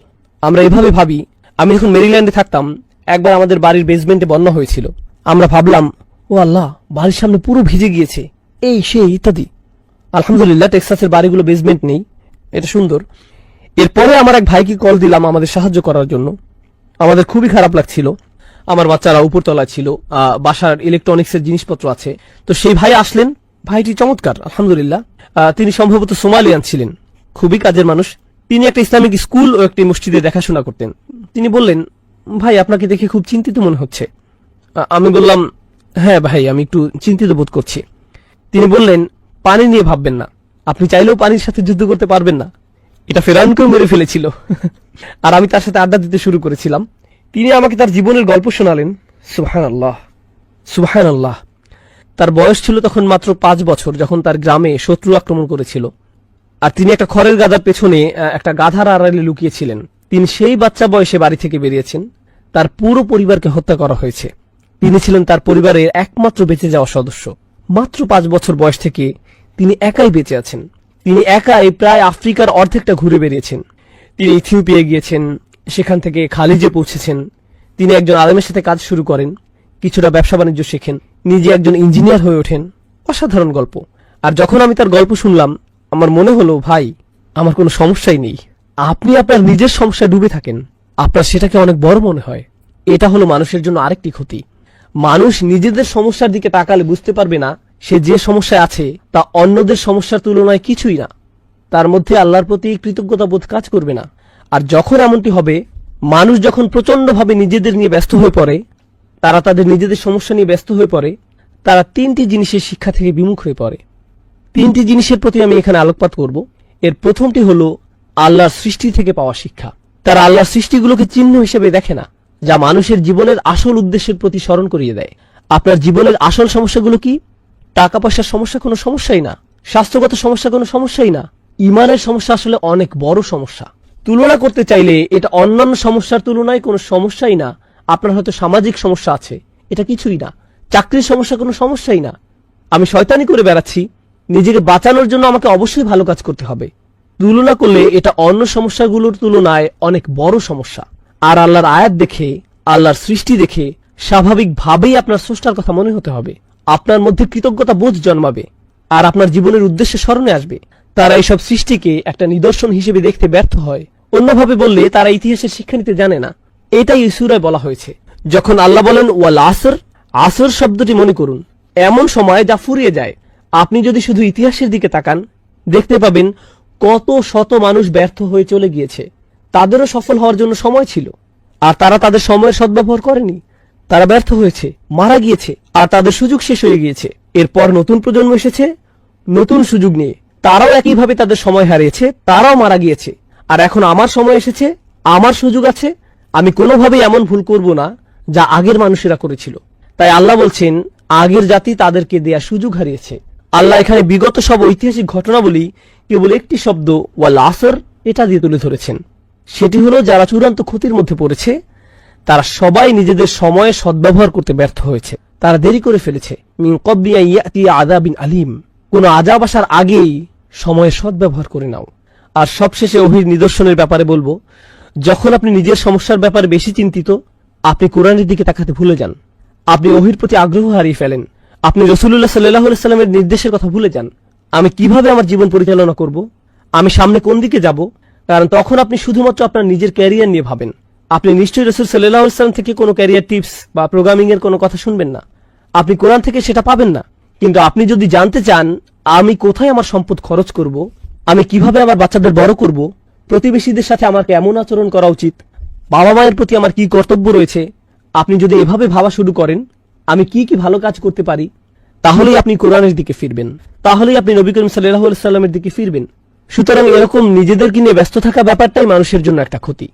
আমরা এভাবে ভাবি। আমি যখন মেরিল্যান্ডে থাকতাম, একবার আমাদের বাড়ির বেসমেন্টে বন্যা হয়েছিল। আমরা ভাবলাম, ও আল্লাহ, বাড়ির সামনে পুরো ভিজে গিয়েছে, এই সেই ইত্যাদি। আলহামদুলিল্লাহ টেক্সাসের বাড়িগুলো বেসমেন্ট নেই, এটা সুন্দর। এরপরে আমার এক ভাইকে কল দিলাম আমাদের সাহায্য করার জন্য। আমাদের খুবই খারাপ লাগছিল। আমার বাচ্চারা উপরতলায় ছিল, বাসার ইলেকট্রনিক্সের জিনিসপত্র আছে। তো সেই ভাই আসলেন। ভাইটি চমৎকার, আলহামদুলিল্লাহ। তিনি সম্ভবত সোমালিয়ান ছিলেন, খুবই কাজের মানুষ। তিনি একটা ইসলামিক স্কুল ও একটি মসজিদে দেখাশোনা করতেন। তিনি বললেন, ভাই আপনাকে দেখে খুব চিন্তিত মনে হচ্ছে। আমি বললাম, হ্যাঁ ভাই, আমি একটু চিন্তিত বোধ করছি। তিনি বললেন, পানি নিয়ে ভাববেন না, আপনি চাইলেও পানির সাথে যুদ্ধ করতে পারবেন না, এটা ফেরাউনকেও মেরে ফেলেছিল। আর আমি তার সাথে আড্ডা দিতে শুরু করেছিলাম। তিনি আমাকে তার জীবনের গল্প শোনালেন। সুবহানাল্লাহ, সুবহানাল্লাহ। তার বয়স ছিল তখন মাত্র 5 বছর, যখন তার গ্রামে শত্রু আক্রমণ করেছিল। আর তিনি একটা খড়ের গাদার পেছনে একটা গাধার আড়ালে লুকিয়েছিলেন। তিনি সেই বাচ্চা বয়সে বাড়ি থেকে বেরিয়েছেন। তার পুরো পরিবারকে হত্যা করা হয়েছে। তিনি ছিলেন তার পরিবারের একমাত্র বেঁচে যাওয়া সদস্য। মাত্র 5 বছর বয়স থেকে তিনি একাই বেঁচে আছেন। তিনি একাই প্রায় আফ্রিকার অর্ধেকটা ঘুরে বেরিয়েছেন। তিনি ইথিওপিয়া গিয়েছেন, সেখান থেকে খালিজে পৌঁছেছেন। তিনি একজন আলেমের সাথে কাজ শুরু করেন, কিছুটা ব্যবসা বাণিজ্য শেখেন, নিজে একজন ইঞ্জিনিয়ার হয়ে ওঠেন। অসাধারণ গল্প। আর যখন আমি তার গল্প শুনলাম, আমার মনে হলো, ভাই, আমার কোনো সমস্যাই নেই। আপনি আপনার নিজের সমস্যায় ডুবে থাকেন, আপনার সেটাকে অনেক বড় মনে হয়। এটা হলো মানুষের জন্য আরেকটি ক্ষতি। মানুষ নিজেদের সমস্যার দিকে তাকালে বুঝতে পারবে না সে যে সমস্যায় আছে তা অন্যদের সমস্যার তুলনায় কিছুই না। তার মধ্যে আল্লাহর প্রতি কৃতজ্ঞতা বোধ কাজ করবে না। আর যখন এমনটি হবে, মানুষ যখন প্রচন্ডভাবে নিজেদের নিয়ে ব্যস্ত হয়ে পড়ে, তারা তাদের নিজেদের সমস্যা নিয়ে ব্যস্ত হয়ে পড়ে, তারা 3টি জিনিসের শিক্ষা থেকে বিমুখ হয়ে পড়ে। 3টি জিনিসের প্রতি আমি এখানে আলোকপাত করব। এর প্রথমটি হলো আল্লাহর সৃষ্টি থেকে পাওয়া শিক্ষা। তারা আল্লাহর সৃষ্টিগুলোকে চিহ্ন হিসেবে দেখে না, যা মানুষের জীবনের আসল উদ্দেশ্যের প্রতি স্মরণ করিয়ে দেয়। আপনার জীবনের আসল সমস্যাগুলো কি? টাকা পয়সার সমস্যা কোনো সমস্যাই না, স্বাস্থ্যগত সমস্যা কোনো সমস্যাই না। ইমানের সমস্যা আসলে অনেক বড় সমস্যা। তুলনা করতে চাইলে এটা অন্যান্য সমস্যার তুলনায় কোনো সমস্যাই না। আপনার হয়তো সামাজিক সমস্যা আছে, এটা কিছুই না। চাকরির সমস্যা কোনো সমস্যাই না। আমি শয়তানি করে বেড়াচ্ছি, নিজেকে বাঁচানোর জন্য আমাকে অবশ্যই ভালো কাজ করতে হবে। তুলনা করলে এটা অন্য সমস্যাগুলোর তুলনায় অনেক বড় সমস্যা। আর আল্লাহর আয়াত দেখে, আল্লাহর সৃষ্টি দেখে স্বাভাবিকভাবেই আপনার স্রষ্টার কথা মনে হতে হবে। আপনার মধ্যে কৃতজ্ঞতা বোধ জন্মাবে, আর আপনার জীবনের উদ্দেশ্যে স্মরণে আসবে। তারা এইসব সৃষ্টিকে একটা নিদর্শন হিসেবে দেখতে ব্যর্থ হয়। অন্যভাবে বললে তারা ইতিহাসের শিক্ষা নিতে জানে না। এটাই এই সূরায় বলা হয়েছে। যখন আল্লাহ বলেন ওয়াল আসর, আসর শব্দটি মনে করুন, এমন সময় যা ফুরিয়ে যায়। আপনি যদি শুধু ইতিহাসের দিকে তাকান, দেখতে পাবেন কত শত মানুষ ব্যর্থ হয়ে চলে গিয়েছে। তাদেরও সফল হওয়ার জন্য সময় ছিল, আর তারা তাদের সময়ের সদ্ব্যবহার করেনি। তারা ব্যর্থ হয়েছে, মারা গিয়েছে, আর তাদের সুযোগ শেষ হয়ে গিয়েছে। এরপর নতুন প্রজন্ম এসেছে নতুন সুযোগ নিয়ে, তারাও একইভাবে তাদের সময় হারিয়েছে, তারাও মারা গিয়েছে। আর এখন আমার সময় এসেছে, আমার সুযোগ আছে, আমি কোনোভাবেই এমন ভুল করব না যা আগের মানুষেরা করেছিল। তাই আল্লাহ বলছেন, আগের জাতি তাদেরকে দেয়া সুযোগ হারিয়েছে। আল্লাহ এখানে বিগত সব ঐতিহাসিক ঘটনাবলী কেবল একটি শব্দ ওয়াল আসর এটা দিয়ে তুলে ধরেছেন। সেটি হলো যারা চূড়ান্ত ক্ষতির মধ্যে পড়েছে তারা সবাই নিজেদের সময়ে সদ্ব্যবহার করতে ব্যর্থ হয়েছে। তারা দেরি করে ফেলেছে। মিন ক্বাবলি আন ইয়াতিয়া আযাবিন আলীম, কোন আযাব আসার আগেই সময়ের সদ্ব্যবহার করে নাও। আর সবশেষে ওহীর নিদর্শনের ব্যাপারে বলবো, যখন আপনি নিজের সমস্যার ব্যাপারে বেশি চিন্তিত, আপনি কোরআনের দিকে তাকাতে ভুলে যান, আপনি ওহীর প্রতি আগ্রহ হারিয়ে ফেলেন, আপনি রাসূলুল্লাহ সাল্লাল্লাহু আলাইহি ওয়াসাল্লামের নির্দেশের কথা ভুলে যান। আমি কিভাবে আমার জীবন পরিচালনা করব, আমি সামনে কোন দিকে যাব, কারণ তখন আপনি শুধুমাত্র আপনার নিজের ক্যারিয়ার নিয়ে ভাবেন। আপনি নিশ্চয়ই রাসূল সাল্লাল্লাহু আলাইহি ওয়াসাল্লাম থেকে কোনো ক্যারিয়ার টিপস বা প্রোগ্রামিং এর কোনো কথা শুনবেন না, আপনি কোরআন থেকে সেটা পাবেন না। কিন্তু আপনি যদি জানতে চান আমি কোথায় আমার সম্পদ খরচ করব, আমি কিভাবে আমার বাচ্চাদের বড় করব, প্রতিবেশীদের সাথে আমার কেমন আচরণ করা উচিত, বাবা মায়ের প্রতি আমার কি কর্তব্য রয়েছে, আপনি যদি এভাবে ভাবা শুরু করেন আমি কি কি ভালো কাজ করতে পারি, তাহলেই আপনি কোরআনের দিকে ফিরবেন, তাহলেই আপনি নবী করিম সাল্লাল্লাহু আলাইহি ওয়াসাল্লামের দিকে ফিরবেন। সুতরাং এরকম নিজেদেরকে নিয়ে ব্যস্ত থাকা ব্যাপারটাই মানুষের জন্য একটা ক্ষতি।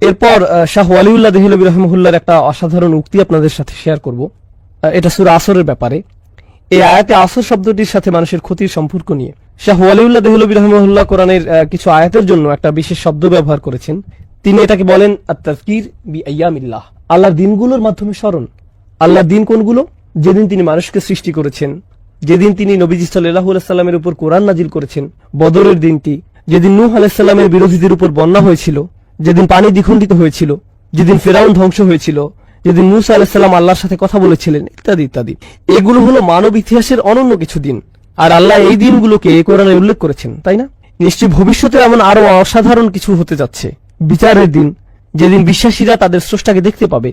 এরপর শাহ ওয়ালিউল্লাহ দেহলভী রাহিমাহুল্লাহর একটা অসাধারণ উক্তি আপনাদের সাথে শেয়ার করব। এটা সূরা আসরের ব্যাপারে। এই আয়াতে আসর শব্দটির সাথে মানুষের ক্ষতির সম্পর্ক নিয়ে শাহ ওয়ালিউল্লাহ দেহলভী রাহিমাহুল্লাহ কোরআনের কিছু আয়াতের জন্য একটা বিশেষ শব্দ ব্যবহার করেছেন। তিনি এটাকে বলেন আত-তাযকির বিআইয়ামিল্লাহ, আল্লাহর দিনগুলোর মাধ্যমে স্মরণ। আল্লাহর দিন কোনগুলো? যেদিন তিনি মানুষকে সৃষ্টি করেছেন, যেদিন তিনি নবীজি সাল্লাল্লাহু আলাইহি ওয়াসাল্লামের উপর কোরআন নাজিল করেছেন, বদরের দিনটি, যেদিন নূহ আলাইহিস সালামের বিরোধীদের উপর বন্যা হয়েছিল, যেদিন পানি দ্বিখণ্ডিত হয়েছিল, যেদিন ফিরআউন ধ্বংস হয়েছিল, যেদিন মূসা আলাইহিস সালাম আল্লাহর সাথে কথা বলেছিলেন, ইত্যাদি ইত্যাদি। এগুলো হলো মানব ইতিহাসের অনন্য কিছু দিন, আর আল্লাহ এই দিনগুলোকে কোরআনে উল্লেখ করেছেন, তাই না? নিশ্চয়ই ভবিষ্যতে এমন আরো অসাধারণ কিছু হতে যাচ্ছে। বিচারের দিন, যেদিন বিশ্বাসীরা তাদের স্রষ্টাকে দেখতে পাবে।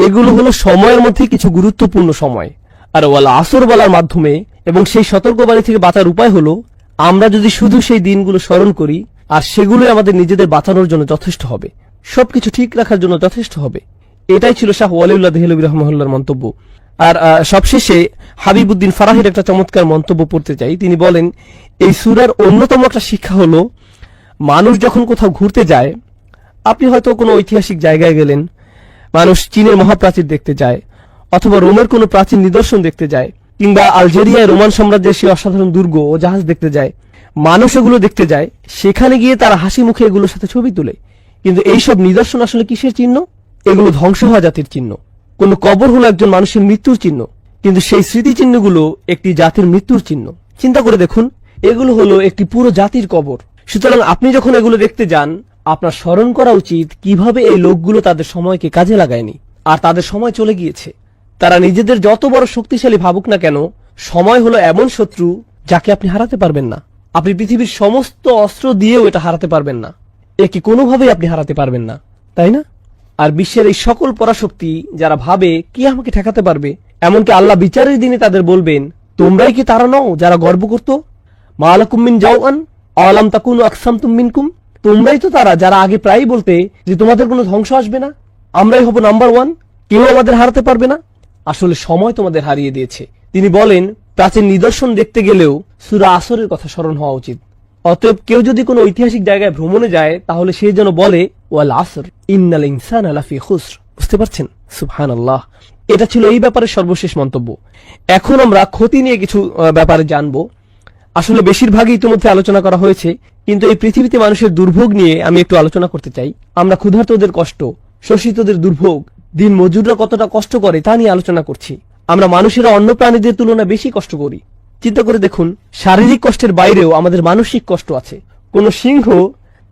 এগুলো হলো সময়ের মধ্যে কিছু গুরুত্বপূর্ণ সময়। আর ওয়াল আসর বলার মাধ্যমে এবং সেই সতর্কবাণী থেকে বাঁচার উপায় হলো আমরা যদি শুধু সেই দিনগুলো স্মরণ করি, আর সেগুলোই আমাদের নিজেদের বাঁচানোর জন্য যথেষ্ট হবে, সবকিছু ঠিক রাখার জন্য যথেষ্ট হবে। এটাই ছিল শাহ ওয়ালিউল্লাহ দেহলভী রাহিমাহুল্লাহর মন্তব্য। আর সবশেষে হাবিবউদ্দিন ফারাহির একটা চমৎকার মন্তব্য পড়তে চাই। তিনি বলেন, এই সূরার অন্যতম একটা শিক্ষা হলো, মানুষ যখন কোথাও ঘুরতে যায়, আপনি হয়তো কোনো ঐতিহাসিক জায়গায় গেলেন, মানুষ চীনের মহাপ্রাচীর দেখতে যায়, অথবা রোমের কোনো প্রাচীন নিদর্শন দেখতে যায়, কিংবা আলজেরিয়ায় রোমান সাম্রাজ্যের সেই অসাধারণ দুর্গ ও জাহাজ দেখতে যায়। মানুষ এগুলো দেখতে যায়, সেখানে গিয়ে তারা হাসি মুখে এগুলোর সাথে ছবি তুলে। কিন্তু এইসব নিদর্শন আসলে কিসের চিহ্ন? এগুলো ধ্বংস হওয়া জাতির চিহ্ন। কোন কবর হলো একজন মানুষের মৃত্যুর চিহ্ন, কিন্তু সেই স্মৃতিচিহ্নগুলো একটি জাতির মৃত্যুর চিহ্ন। চিন্তা করে দেখুন, এগুলো হলো একটি পুরো জাতির কবর। সুতরাং আপনি যখন এগুলো দেখতে যান, আপনার স্মরণ করা উচিত কিভাবে এই লোকগুলো তাদের সময়কে কাজে লাগায়নি, আর তাদের সময় চলে গিয়েছে। তারা নিজেদের যত বড় শক্তিশালী ভাবুক না কেন, সময় হলো এমন শত্রু যাকে আপনি হারাতে পারবেন না। আপনি পৃথিবীর সমস্ত অস্ত্র দিয়েও এটা হারাতে পারবেন না, একে কোনোভাবেই আপনি হারাতে পারবেন না, তাই না? আর বিশ্বের এই সকল পরাশক্তি যারা ভাবে কি আমাকে ঠেকাতে পারবে, এমনকি আল্লাহ বিচারের দিনে তাদের বলবেন, তোমরাই কি তারা নও যারা গর্ব করত? মা লাকুম মিন জাওআন আলাম তাকুনু আকসামতুম মিনকুম, তোমরাই তো তারা যারা আগে প্রায়ই বলতে যে তোমাদের কোনো ধ্বংস আসবে না, আমরাই হব নাম্বার ওয়ান, কেউ আমাদের হারাতে পারবে না। আসলে সময় তোমাদের হারিয়ে দিয়েছে। তিনি বলেন, প্রাচীন নিদর্শন দেখতে গেলেও সূরা আসরের কথা স্মরণ হওয়া উচিত। অতএব কেউ যদি কোনো ঐতিহাসিক জায়গায় ভ্রমণে যায়, তাহলে সে যেন বলে ওয়াল আসর ইন্নাল ইনসানা লাফি খুসর। বুঝতে পারছেন? সুবহানাল্লাহ। এটা ছিল এই ব্যাপারে সর্বশেষ মন্তব্য। এখন আমরা ক্ষতি নিয়ে কিছু ব্যাপারে জানবো। আসলে বেশিরভাগই ইতিমধ্যে আলোচনা করা হয়েছে, কিন্তু এই পৃথিবীতে মানুষের দুর্ভোগ নিয়ে আমি একটু আলোচনা করতে চাই। আমরা ক্ষুধার্তদের কষ্ট, শোষিতদের দুর্ভোগ, দিন মজুররা কতটা কষ্ট করে তা নিয়ে আলোচনা করছি। আমরা মানুষেরা অন্য প্রাণীদের তুলনায় বেশি কষ্ট করি। চিন্তা করে দেখুন, শারীরিক কষ্টের বাইরেও আমাদের মানসিক কষ্ট আছে। কোন সিংহ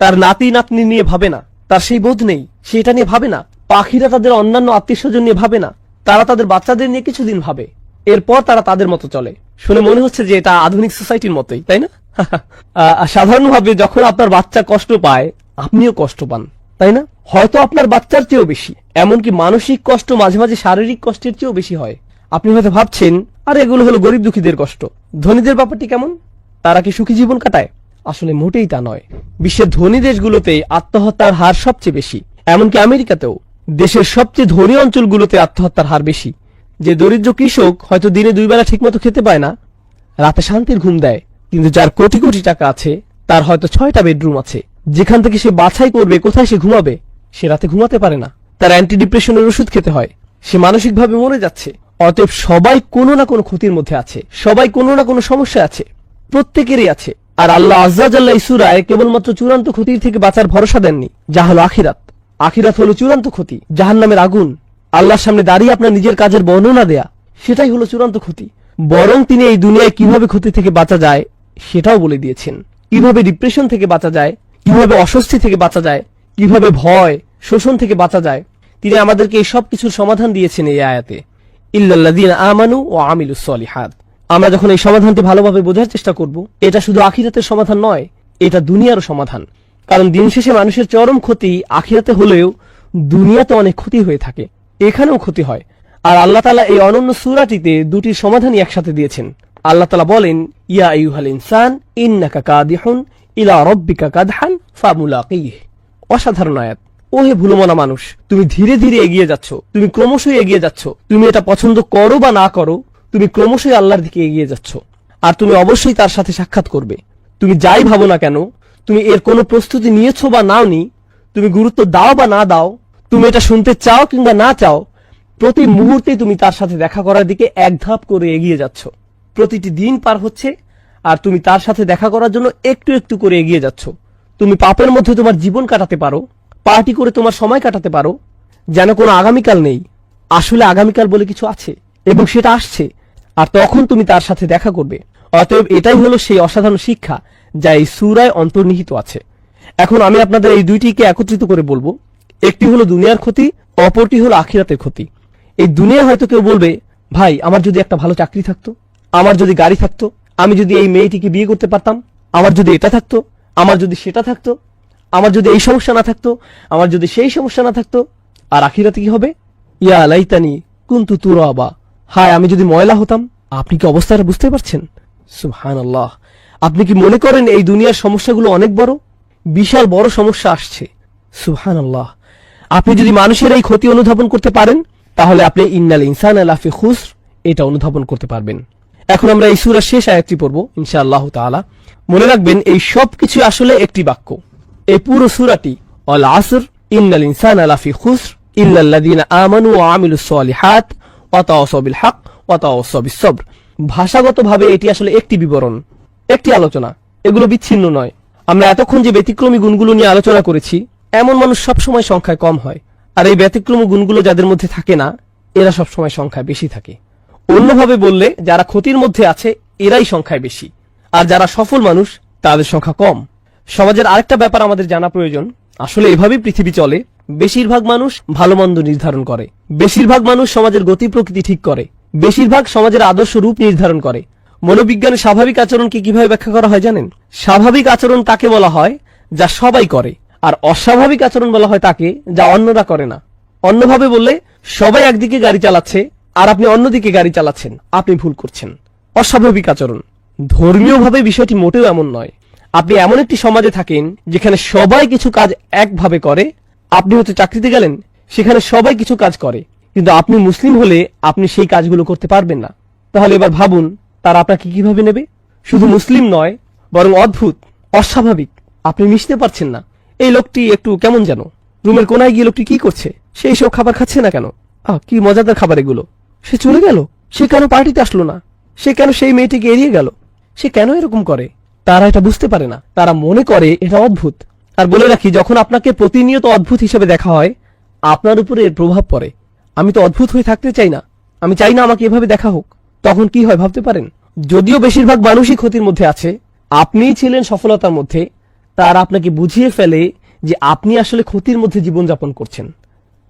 তার নাতি নাতনি নিয়ে ভাবে না, তার সেই বোধ নেই, সে এটা নিয়ে ভাবে না। পাখিরা তাদের অন্যান্য আত্মীয় স্বজন নিয়ে ভাবে না, তারা তাদের বাচ্চাদের নিয়ে কিছুদিন ভাবে, এরপর তারা তাদের মতো চলে। শুনে মনে হচ্ছে যে এটা আধুনিক সোসাইটির মতোই, তাই না? সাধারণভাবে যখন আপনার বাচ্চা কষ্ট পায়, আপনিও কষ্ট পান, তাই না? হয়তো আপনার বাচ্চার চেয়েও বেশি। এমনকি মানসিক কষ্ট মাঝে মাঝে শারীরিক কষ্টের চেয়েও বেশি হয়। আপনি হয়তো ভাবছেন, আর এগুলো হলো গরিব দুঃখীদের কষ্ট, ধনীদের ব্যাপারটি কেমন? তারা কি সুখী জীবন কাটায়? আসলে মোটেই তা নয়। বিশ্বের ধনী দেশগুলোতে আত্মহত্যার হার সবচেয়ে বেশি। এমনকি আমেরিকাতেও দেশের সবচেয়ে ধনী অঞ্চলগুলোতে আত্মহত্যার হার বেশি। যে দরিদ্র কৃষক হয়তো দিনে 2 বেলা ঠিকমতো খেতে পায় না, রাতে শান্তির ঘুম দেয়, কিন্তু যার কোটি কোটি টাকা আছে, তার হয়তো 6টা বেডরুম আছে, যেখান থেকে সে বাছাই করবে কোথায় সে ঘুমাবে, সে রাতে ঘুমাতে পারে না, তার অ্যান্টি ডিপ্রেশনের ওষুধ খেতে হয়, সে মানসিকভাবে মরে যাচ্ছে। অতএব সবাই কোনো না কোনো ক্ষতির মধ্যে আছে, সবাই কোনো না কোনো সমস্যা আছে, প্রত্যেকেরই আছে। আর আল্লাহ আজ্জা জাল্লা এই সূরায় কেবলমাত্র চূড়ান্ত ক্ষতির থেকে বাঁচার ভরসা দেননি, যা হলো আখিরাত। আখিরাত হলো চূড়ান্ত ক্ষতি, জাহান্নামের আগুন, আল্লাহর সামনে দাঁড়িয়ে আপনার নিজের কাজের বর্ণনা দেয়া, সেটাই হলো চূড়ান্ত ক্ষতি। বরং তিনি এই দুনিয়ায় কিভাবে ক্ষতি থেকে বাঁচা যায় সেটাও বলে দিয়েছেন। কিভাবে ডিপ্রেশন থেকে বাঁচা যায়, কিভাবে অস্বস্তি থেকে বাঁচা যায়, কিভাবে ভয় শোষণ থেকে বাঁচা যায়, তিনি আমাদেরকে এই সব কিছুর সমাধান দিয়েছেন এই আয়াতে। ইল্লাল্লাযীনা আমানু ওয়া আমিলুস সলিহাত। আমরা যখন এই সমাধানটি ভালোভাবে বোঝার চেষ্টা করব, এটা শুধু আখিরাতের সমাধান নয়, এটা দুনিয়ারও সমাধান। কারণ দিন শেষে মানুষের চরম ক্ষতি আখিরাতে হলেও দুনিয়াতে অনেক ক্ষতি হয়ে থাকে, এখানেও ক্ষতি হয়। আর আল্লাহ তাআলা এই অনন্য সূরাটিতে দুটির সমাধানই একসাথে দিয়েছেন। আল্লাহ তাআলা বলেন, ইয়া আইয়ুহাল ইনসান ইন্নাকা কাদিহুন ইলা রাব্বিকা কাদহান ফামুলাকিহ। অসাধারণ আয়াত। ওহে ভুলমনা মানুষ, তুমি ধীরে ধীরে এগিয়ে যাচ্ছ, তুমি ক্রমশই এগিয়ে যাচ্ছ। তুমি এটা পছন্দ করো বা না করো, তুমি ক্রমশই আল্লাহর দিকে এগিয়ে যাচ্ছ। আর তুমি অবশ্যই তার সাথে সাক্ষাৎ করবে। তুমি যাই ভাবো না কেন, তুমি এর কোনো প্রস্তুতি নিয়েছো বা নাওনি, তুমি গুরুত্ব দাও বা না দাও, তুমি এটা শুনতে চাও কিংবা না চাও, প্রতি মুহূর্তে তুমি তার সাথে দেখা করার দিকে এক ধাপ করে এগিয়ে যাচ্ছ। প্রতিটি দিন পার হচ্ছে আর তুমি তার সাথে দেখা করার জন্য একটু একটু করে এগিয়ে যাচ্ছ। তুমি পাপের মধ্যে তোমার জীবন কাটাতে পারো, পার্টি করে তোমার সময় কাটাতে পারো, যেন কোনো আগামীকাল নেই। আসলে আগামীকাল বলে কিছু আছে এবং সেটা আসছে, আর তখন তুমি তার সাথে দেখা করবে। অতএব এটাই হলো সেই অসাধারণ শিক্ষা যা এই সূরায় অন্তর্নিহিত আছে। এখন আমি আপনাদের এই দুইটিকে একত্রিত করে বলবো। একটি হলো দুনিয়ার ক্ষতি, অপরটি হলো আখিরাতের ক্ষতি। এই দুনিয়া হয়তো কেউ বলবে, ভাই আমার যদি একটা ভালো চাকরি থাকতো, আমার যদি গাড়ি থাকতো, আমি যদি এই মেয়েটিকে বিয়ে করতে পারতাম, আমার যদি এটা থাকতো, আমার যদি সেটা থাকতো, আমার যদি এই সমস্যা না থাকতো, আমার যদি সেই সমস্যা না থাকতো। আর আখিরাতে কি হবে? ইয়া লাইতানি কুনতু তুরাবা। হায় আমি যদি ময়লা হতাম। আপনি কি অবস্থাটা বুঝতে পারছেন? সুবহানাল্লাহ। আপনি কি মনে করেন এই দুনিয়ার সমস্যাগুলো অনেক বড়? বিশাল বড় সমস্যা আসছে। সুবহানাল্লাহ। আপনি যদি মানুষের এই ক্ষতি অনুধাবন করতে পারেন, তাহলে আপনি ইন্নাল ইনসানা লাফি খুসর এটা অনুধাবন করতে পারবেন। এখন আমরা এই সূরার শেষ আয়াতটি পড়ব ইনশাআল্লাহ তাআলা। মনে রাখবেন এই সব কিছু আসলে একটি বাক্য। এই পুরো সূরাটি আল আসর ইন্নাল ইনসানা লাফি খুসর ইল্লাল্লাযীনা আমানু ওয়া আমিলুস সলিহাত ওয়া তাওয়াসাউ বিল হক ওয়া তাওয়াসাউ বিস সবর। ভাষাগতভাবে এটি আসলে একটি বিবরণ, একটি আলোচনা, এগুলো বিচ্ছিন্ন নয়। আমরা এতক্ষণ যে ব্যতিক্রমী গুণগুলো নিয়ে আলোচনা করেছি, এমন মানুষ সবসময় সংখ্যায় কম হয়, আর এই ব্যতিক্রমী গুণগুলো যাদের মধ্যে থাকে না, এরা সবসময় সংখ্যায় বেশি থাকে। অন্যভাবে বললে যারা ক্ষতির মধ্যে আছে এরাই সংখ্যায় বেশি, আর যারা সফল মানুষ তাদের সংখ্যা কম। সমাজের আরেকটা ব্যাপার আমাদের জানা প্রয়োজন। আসলে এভাবেই পৃথিবী চলে। বেশিরভাগ মানুষ ভালো মন্দ নির্ধারণ করে, বেশিরভাগ মানুষ সমাজের গতি প্রকৃতি ঠিক করে, বেশিরভাগ সমাজের আদর্শ রূপ নির্ধারণ করে। মনোবিজ্ঞানে স্বাভাবিক আচরণকে কিভাবে ব্যাখ্যা করা হয় জানেন? স্বাভাবিক আচরণ তাকে বলা হয় যা সবাই করে, আর অস্বাভাবিক আচরণ বলা হয় তাকে যা অন্যরা করে না। অন্যভাবে বললে, সবাই একদিকে গাড়ি চালাচ্ছে আর আপনি অন্যদিকে গাড়ি চালাচ্ছেন, আপনি ভুল করছেন। অস্বাভাবিক আচরণ। ধর্মীয়ভাবে বিষয়টি মোটেও এমন নয়। আপনি এমন একটি সমাজে থাকেন যেখানে সবাই কিছু কাজ একভাবে করে। আপনি হয়তো চাকরিতে গেলেন, সেখানে সবাই কিছু কাজ করে, কিন্তু আপনি মুসলিম হলে আপনি সেই কাজগুলো করতে পারবেন না। তাহলে এবার ভাবুন তারা আপনাকে কিভাবে নেবে? শুধু মুসলিম নয়, বরং অদ্ভুত, অস্বাভাবিক। আপনি মিশতে পারছেন না। এই লোকটি একটু কেমন যেন, রুমের কোনায় গিয়ে লোকটি কি করছে? সে সব খাবার খাচ্ছে না কেন? কি মজাদার খাবার এগুলো। সে চলে গেল, সে কেন পার্টিতে আসলো না? সে কেন সেই মেয়েটিকে এড়িয়ে গেল? সে কেন এরকম করে? তারা এটা বুঝতে পারে না, তারা মনে করে এটা অদ্ভুত। আর বলে রাখি, যখন আপনাকে প্রতিনিয়ত অদ্ভুত হিসেবে দেখা হয়, আপনার উপরে এর প্রভাব পড়ে। আমি তো অদ্ভুত হয়ে থাকতে চাই না, আমি চাই না আমাকে এভাবে দেখা হোক। তখন কি হয় ভাবতে পারেন? যদিও বেশিরভাগ মানুষই ক্ষতির মধ্যে আছে, আপনিই ছিলেন সফলতার মধ্যে, তারা আপনাকে বুঝিয়ে ফেলে যে আপনি আসলে ক্ষতির মধ্যে জীবনযাপন করছেন।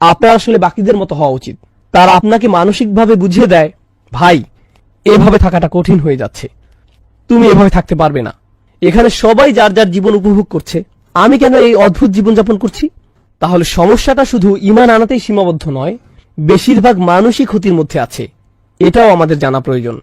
আপনার আসলে বাকিদের মতো হওয়া উচিত। তারা আপনাকে মানসিকভাবে বুঝিয়ে দেয়, ভাই এভাবে থাকাটা কঠিন হয়ে যাচ্ছে, তুমি এভাবে থাকতে পারবে না। এখানে সবাই যার যার জীবন উপভোগ করছে, আমি কেন এই অদ্ভুত জীবনযাপন করছি? তাহলে সমস্যাটা শুধু ঈমান আনাতেই সীমাবদ্ধ নয়, বেশিরভাগ মানুষই ক্ষতির মধ্যে আছে, এটাও আমাদের জানা প্রয়োজন।